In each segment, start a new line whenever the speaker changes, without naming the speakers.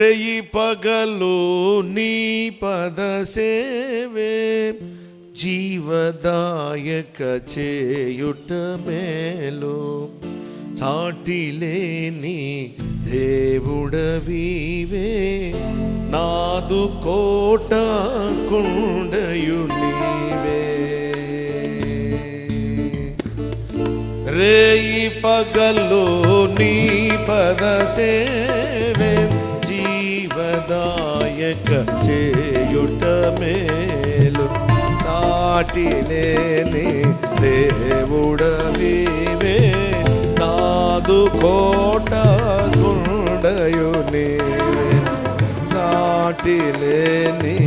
రేయి పగలు నీ పద సేవే జీవదాయక చేయుట మేలు. సాటిలేని దేవుడవీవే నాదు కోట కుండయు నీవే. రేయి పగలు నీ పద సేవే జీవదాయక చేయుట మేలు. సాటిలేని దేవుడవీవే నాదు కోట గుండయు నీవే. సాటిలేని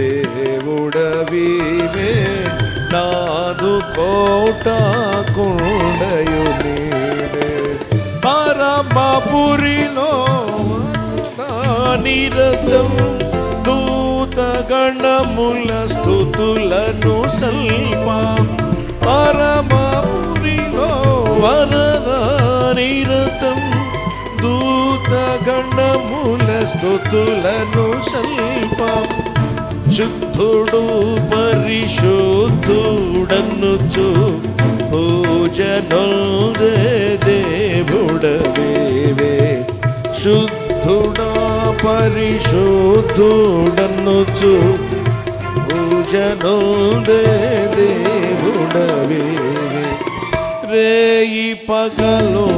దేవుడవీవే నాదు కోట గుండయు నీవే. పరమపురిలో నిరతం దూతగణముల స్తుతులను సల్పా. పరమపురిలో వరద నిరతం దూతగణముల స్తుతులను సల్పా. శుద్ధుడు పరిశుద్ధుడనుచు పూజనొందే దేవుడవీవే. శుద్ధుడా పరిశుద్ధుడనుచు పూజనొందే దేవుడవీవే. రేయి పగలు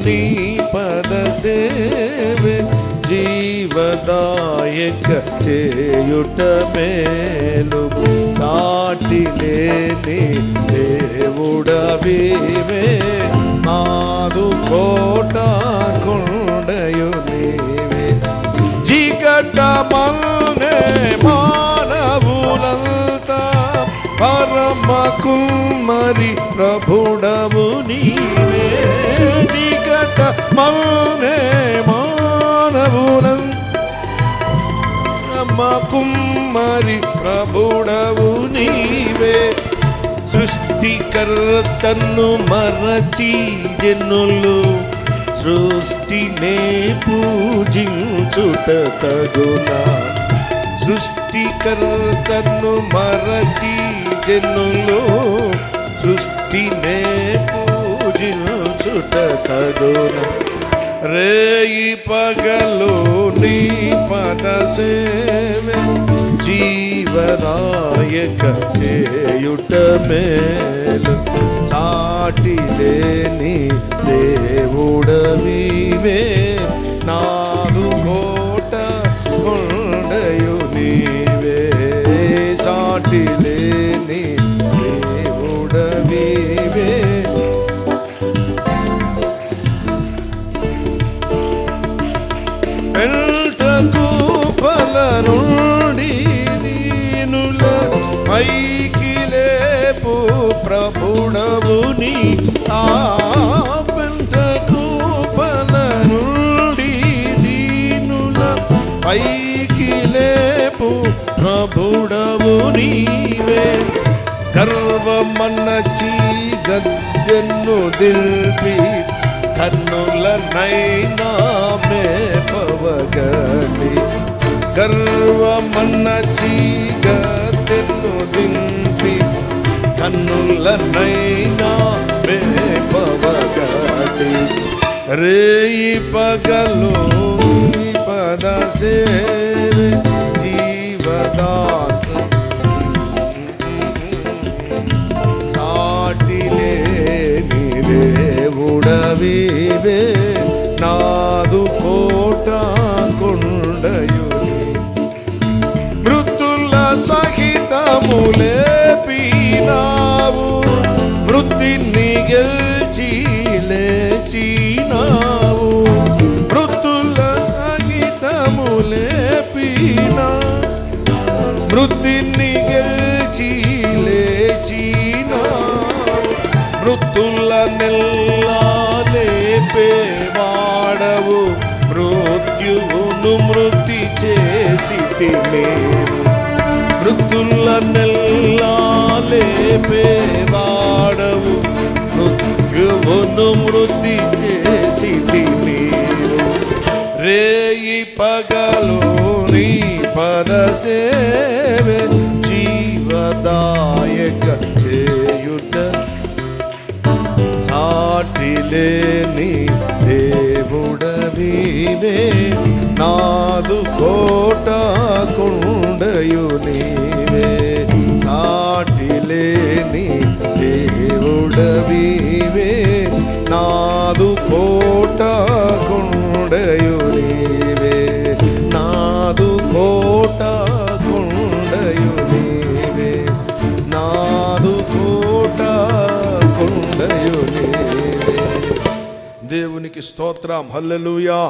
నీ పద సేవే జీవదాయక చేయుట మేలు. సాటిలేని దేవుడవీవే నాదు కోట కొండయు నీవే. జిగటమల్నే మానవులంతా పరమ కుమ్మరి ప్రభుడవు నీవే. జిగటమల్నే కుమ్మరి ప్రభుడవు నీవే. సృష్టికర్తను మరచి జనులు సృష్టినే పూజించుట తగునా. సృష్టికర్తను మరచి జనులు సృష్టినే పూజించుట తగునా. రేయి పగలు నీ పద సేవే జీవదాయక చేయుట మేలు. సాటిలేని దేవుడవీవే నాదు కోట కొండయు నీవే. సాటిలేని దేవుడవీవే నుండి దీనుల పైకి లేపు ప్రభుడవు నీ. ఆ పెంటకూపల నుండి దీనుల పైకి లేపు ప్రభుడవు నీవే. గర్వమన్నచి గద్దెన్ను దిల్పి కన్నులనైనా మేపవగలి. గర్వమన్నచి గద్దెన్ను దింపి కన్నులనైనా మేపవగలి. రేయి పగలు నీ పద సేవే జీవదాత సాటిలేని దేవుడవీవే నాదు కోట కొండయు. మృతుల సహితములేపినావు మృతిని గెల్చి లేచినావు. మృతుల సహితములేపినా మృతిని గెల్చి లేచినావు. మృతుల నెల్లా లేపేవాడవు మృత్యువును మృతి చేసి మేము. మృతుల నెల్లా లేపేవాడవు మృత్యువును మృతి చేసి మేము. రేయి పగలు నీ పద సేవే జీవదాయక చేయుట సాటిలేని దేవుడవివే నాదు కోట కొండయు నీవే సాటిలేని దేవుడవివే నాదు కోట కొండయు నీవే నాదు కోట కొండయు నీవే నాదు కోట కొండయు నీవే. దేవునికి స్తోత్రం. హల్లెలూయా.